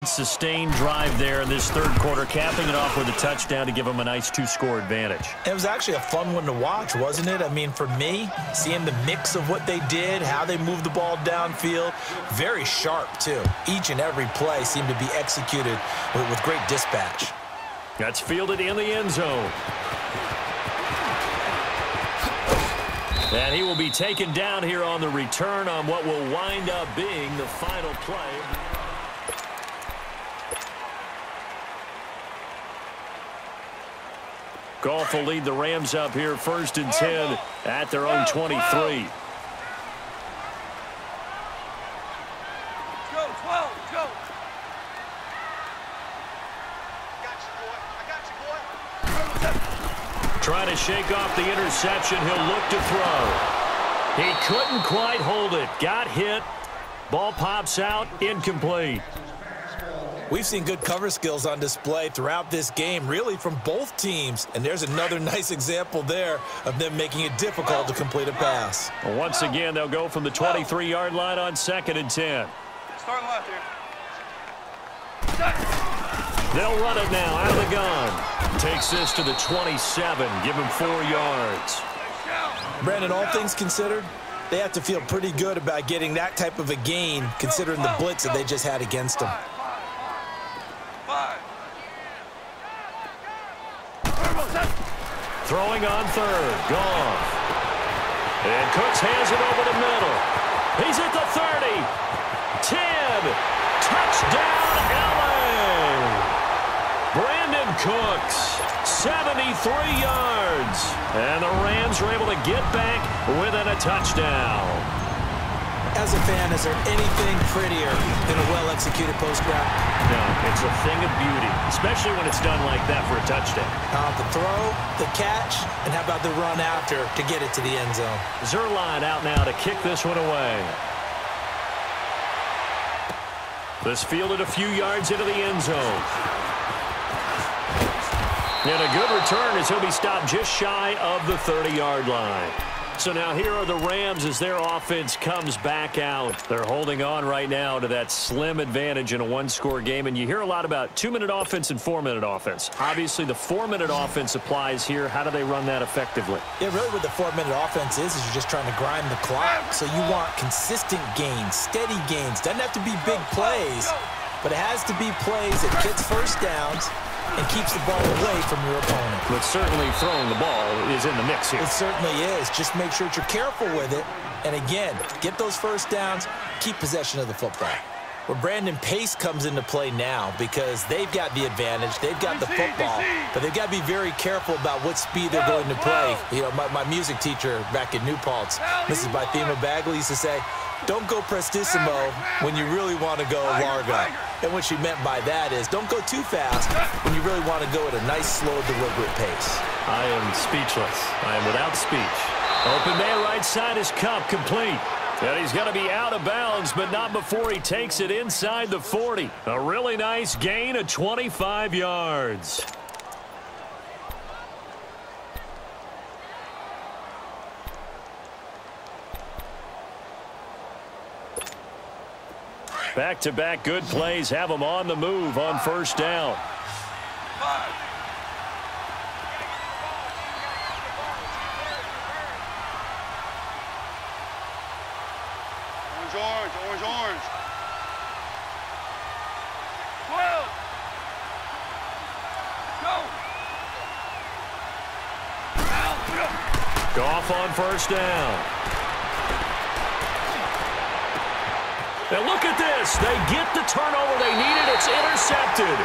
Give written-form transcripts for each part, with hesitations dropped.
Sustained drive there in this third quarter, capping it off with a touchdown to give them a nice two-score advantage. It was actually a fun one to watch, wasn't it? I mean, for me, seeing the mix of what they did, how they moved the ball downfield, very sharp, too. Each and every play seemed to be executed with great dispatch. That's fielded in the end zone. And he will be taken down here on the return on what will wind up being the final play. Goff will lead the Rams up here 1st and 10 at their own 23. Go, 12, go. Trying to shake off the interception. He'll look to throw. He couldn't quite hold it. Got hit. Ball pops out. Incomplete. We've seen good cover skills on display throughout this game, really from both teams. And there's another nice example there of them making it difficult to complete a pass. Well, once again, they'll go from the 23-yard line on 2nd and 10. Start left here. They'll run it now out of the gun. Takes this to the 27. Give him 4 yards. Brandon, all things considered, they have to feel pretty good about getting that type of a gain, considering the blitz that they just had against them. Throwing on 3rd. Goff. And Cooks hands it over the middle. He's at the 30. 10. Touchdown, LA. Brandon Cooks, 73 yards. And the Rams are able to get back within a touchdown. As a fan, is there anything prettier than a well-executed post route? No, it's a thing of beauty, especially when it's done like that for a touchdown. The throw, the catch, and how about the run after to get it to the end zone? Zuerlein out now to kick this one away. This fielded a few yards into the end zone. And a good return as he'll be stopped just shy of the 30-yard line. So now here are the Rams as their offense comes back out. They're holding on right now to that slim advantage in a one-score game. And you hear a lot about 2-minute offense and 4-minute offense. Obviously, the 4-minute offense applies here. How do they run that effectively? Yeah, really what the 4-minute offense is you're just trying to grind the clock. So you want consistent gains, steady gains. Doesn't have to be big plays, but it has to be plays that gets first downs and keeps the ball away from your opponent. But certainly throwing the ball is in the mix here. It certainly is. Just make sure that you're careful with it. And again, get those first downs, keep possession of the football. Well, Brandon, pace comes into play now because they've got the advantage. They've got the football, but they've got to be very careful about what speed they're going to play. You know, my music teacher back in New Paltz, Mrs. Bythema Bagley, used to say, don't go prestissimo when you really want to go largo. And what she meant by that is don't go too fast when you really want to go at a nice, slow, deliberate pace. I am speechless. I am without speech. Open man right side is Cup complete. And he's going to be out of bounds, but not before he takes it inside the 40. A really nice gain of 25 yards. Back-to-back good plays have them on the move on first down. Orange. 12. Go. Goff on first down. And look at this. They get the turnover they needed. It's intercepted.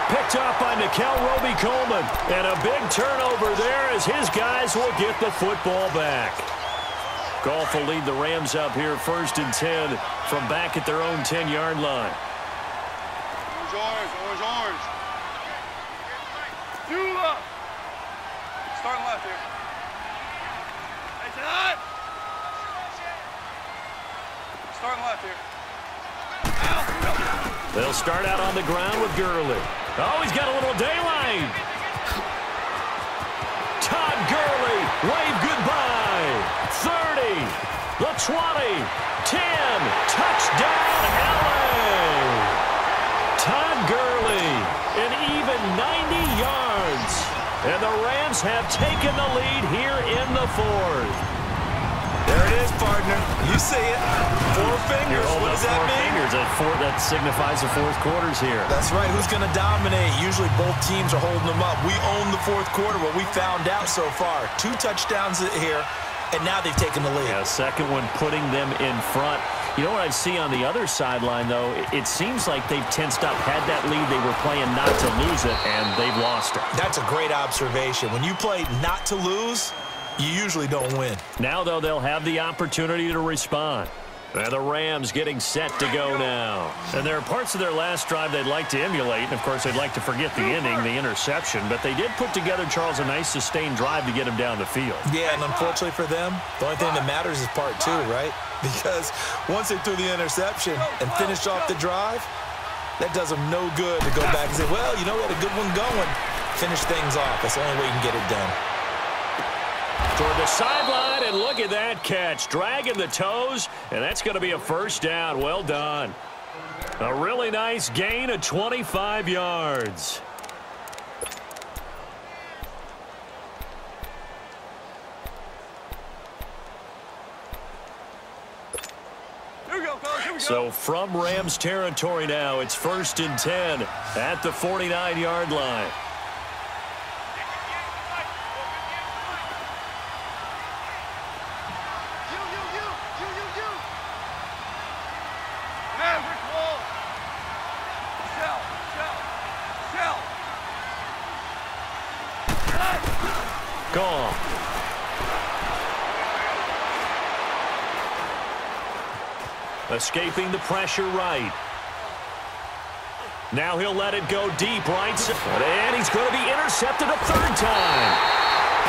Picked up by Nickel Roby-Coleman. And a big turnover there as his guys will get the football back. Goff will lead the Rams up here 1st and 10 from back at their own 10-yard line. Orange. Starting left here. Hey, tonight. Starting left here. They'll start out on the ground with Gurley. Oh, he's got a little daylight. Todd Gurley, wave goodbye. 30, the 20, 10, touchdown LA. Todd Gurley, an even 90 yards. And the Rams have taken the lead here in the fourth. There it is, partner. You see it. 4 fingers. What does that mean? Fingers. That signifies the fourth quarter's here. That's right. Who's going to dominate? Usually both teams are holding them up. We own the fourth quarter. What we found out so far, 2 touchdowns here, and now they've taken the lead. Yeah, second one putting them in front. You know what I see on the other sideline, though? It seems like they've tensed up. Had that lead, they were playing not to lose it, and they've lost it. That's a great observation. When you play not to lose, you usually don't win. Now, though, they'll have the opportunity to respond. And the Rams getting set to go now. And there are parts of their last drive they'd like to emulate. And, of course, they'd like to forget the inning, the interception. But they did put together, Charles, a nice sustained drive to get him down the field. Yeah, and unfortunately for them, the only thing that matters is part 2, right? Because once they threw the interception and finished off the drive, that does them no good to go back and say, well, you know, we had a good one going. Finish things off. That's the only way you can get it done. Toward the sideline, and look at that catch. Dragging the toes, and that's going to be a first down. Well done. A really nice gain of 25 yards. Here we go, fellas. Here we go. So from Rams territory now, it's 1st and 10 at the 49-yard line. Gone. Escaping the pressure right. Now he'll let it go deep right. And he's going to be intercepted a 3rd time.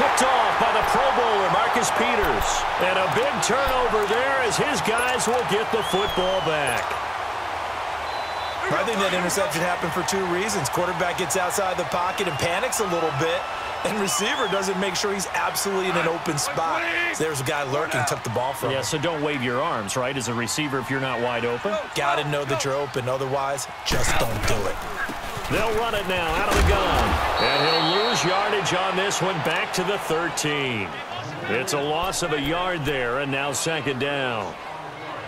Picked off by the Pro Bowler, Marcus Peters. And a big turnover there as his guys will get the football back. I think that interception happened for 2 reasons. Quarterback gets outside the pocket and panics a little bit. And receiver doesn't make sure he's absolutely in an open spot. So there's a guy lurking, took the ball from him. Yeah, so don't wave your arms, right, as a receiver if you're not wide open. Got to know that you're open. Otherwise, just don't do it. They'll run it now out of the gun. And he'll lose yardage on this one back to the 13. It's a loss of a yard there, and now 2nd down.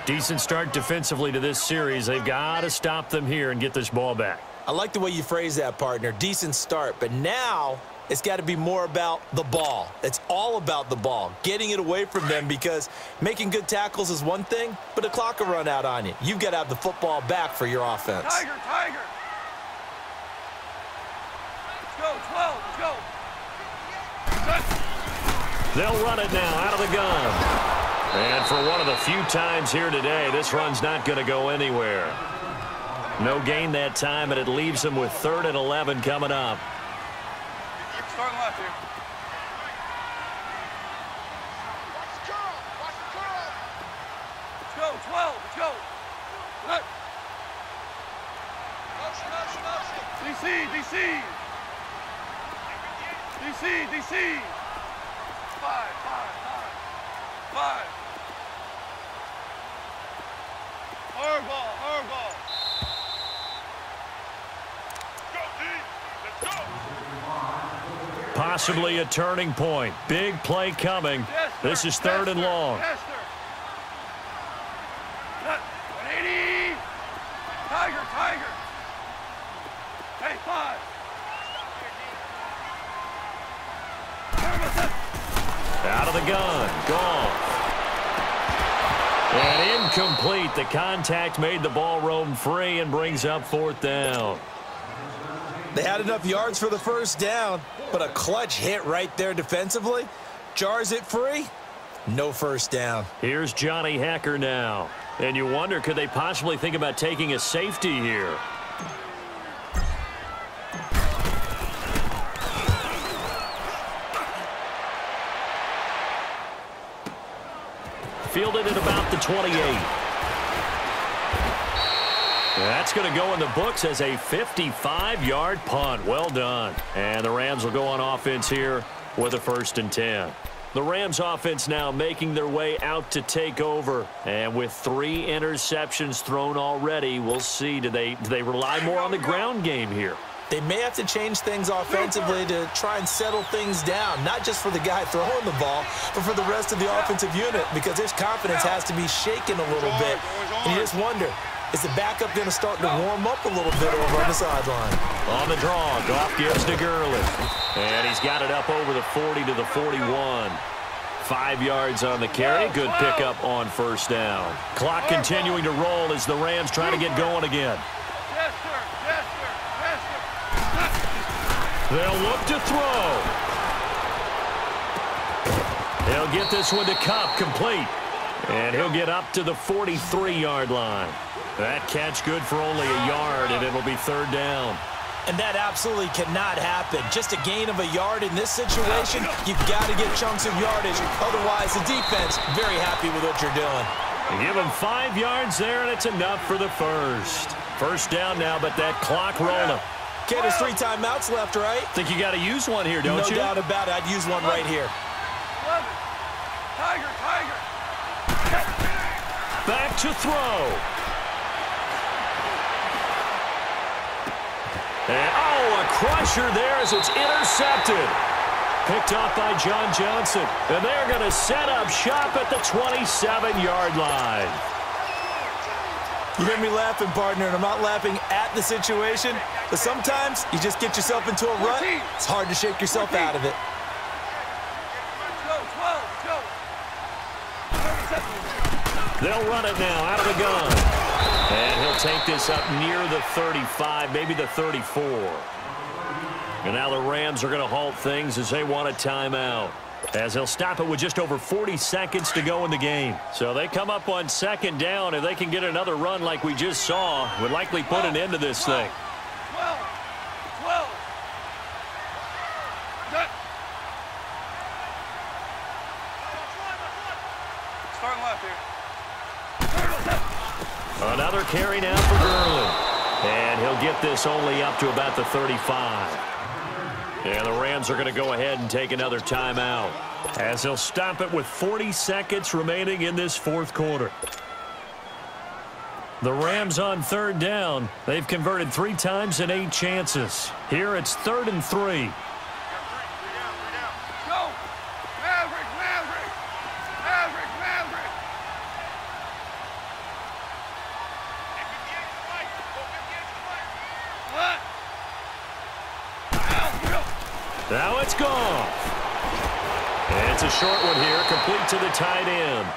Decent start defensively to this series. They've got to stop them here and get this ball back. I like the way you phrase that, partner. Decent start. But now it's got to be more about the ball. It's all about the ball, getting it away from them, because making good tackles is one thing, but the clock will run out on you. You've got to have the football back for your offense. Tiger, Tiger. Let's go, 12, let's go. They'll run it now out of the gun. And for one of the few times here today, this run's not going to go anywhere. No gain that time, and it leaves them with 3rd and 11 coming up. Starting left here. Let's go, 12, let's go. Look. DC, DC. DC, DC. 5. 5. Hard ball, hard ball. Let's go, D. Let's go. Possibly a turning point. Big play coming. Yes, this is 3rd and long. Yes, sir. 180. Tiger, Tiger. Hey, 5. Out of the gun. Gone. And incomplete. The contact made the ball roam free and brings up 4th down. They had enough yards for the first down, but a clutch hit right there defensively jars it free. No first down. Here's Johnny Hacker now. And you wonder, could they possibly think about taking a safety here? Fielded at about the 28. That's going to go in the books as a 55-yard punt. Well done. And the Rams will go on offense here with a 1st and 10. The Rams offense now making their way out to take over. And with 3 interceptions thrown already, we'll see. Do they rely more on the ground game here? They may have to change things offensively to try and settle things down, not just for the guy throwing the ball, but for the rest of the offensive unit, because his confidence has to be shaken a little bit. And you just wonder, is the backup going to start to warm up a little bit over on the sideline? On the draw, Goff gives to Gurley. And he's got it up over the 40 to the 41. 5 yards on the carry. Good pickup on first down. Clock continuing to roll as the Rams try to get going again. They'll look to throw. He'll get this one to Kupp, complete. And he'll get up to the 43-yard line. That catch good for only a yard, and it'll be third down. And that absolutely cannot happen. Just a gain of a yard in this situation, you've got to get chunks of yardage. Otherwise, the defense, very happy with what you're doing. You give him 5 yards there, and it's enough for the first. First down now, but that clock rolling. Okay, there's 3 timeouts left, right? Think you got to use one here, don't you? No doubt about it. I'd use one right here. Tiger. Back to throw. And, a crusher there as it's intercepted. Picked off by John Johnson. And they're going to set up shop at the 27-yard line. You hear me laughing, partner, and I'm not laughing at the situation, but sometimes you just get yourself into a rut. It's hard to shake yourself out of it. They'll run it now out of the gun. And he'll take this up near the 35, maybe the 34. And now the Rams are going to halt things as they want a timeout, as they'll stop it with just over 40 seconds to go in the game. So they come up on second down. If they can get another run like we just saw, would likely put an end to this thing. 12. Starting left here. Another carry now for Gurley. And he'll get this only up to about the 35. And the Rams are going to go ahead and take another timeout, as they'll stop it with 40 seconds remaining in this fourth quarter. The Rams on third down. They've converted 3 times in 8 chances. Here it's 3rd and 3. Go! Maverick! Now it's gone. And it's a short one here, complete to the tight end.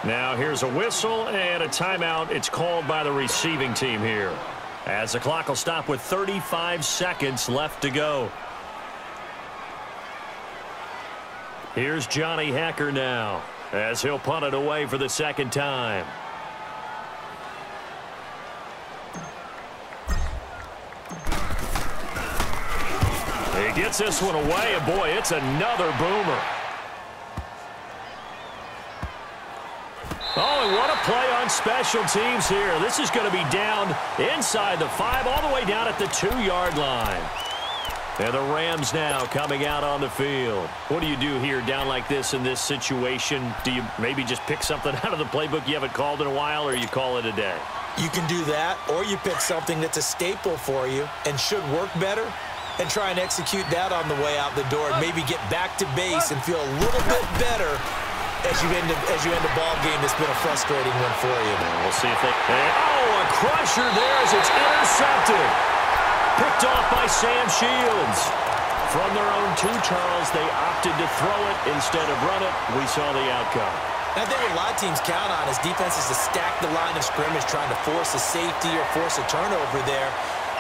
Now here's a whistle and a timeout. It's called by the receiving team here, as the clock will stop with 35 seconds left to go. Here's Johnny Hacker now, as he'll punt it away for the second time. He gets this one away, and boy, it's another boomer. Oh, and what a play on special teams here. This is going to be down inside the 5, all the way down at the 2-yard line. And the Rams now coming out on the field. What do you do here down like this in this situation? Do you maybe just pick something out of the playbook you haven't called in a while, or you call it a day? You can do that, or you pick something that's a staple for you and should work better, and try and execute that on the way out the door, and maybe get back to base and feel a little bit better as you end a ball game that's been a frustrating one for you. We'll see if they... a crusher there as it's intercepted. Picked off by Sam Shields. From their own 2, Charles, they opted to throw it instead of run it. We saw the outcome. And I think what a lot of teams count on is defenses to stack the line of scrimmage, trying to force a safety or force a turnover there.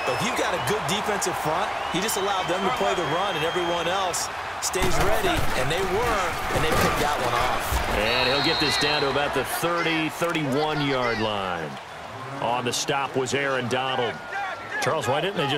But if you've got a good defensive front, you just allow them to play the run, and everyone else stays ready, and they were, and they picked that one off. And he'll get this down to about the 30, 31-yard line. On the stop was Aaron Donald. Charles, why didn't they just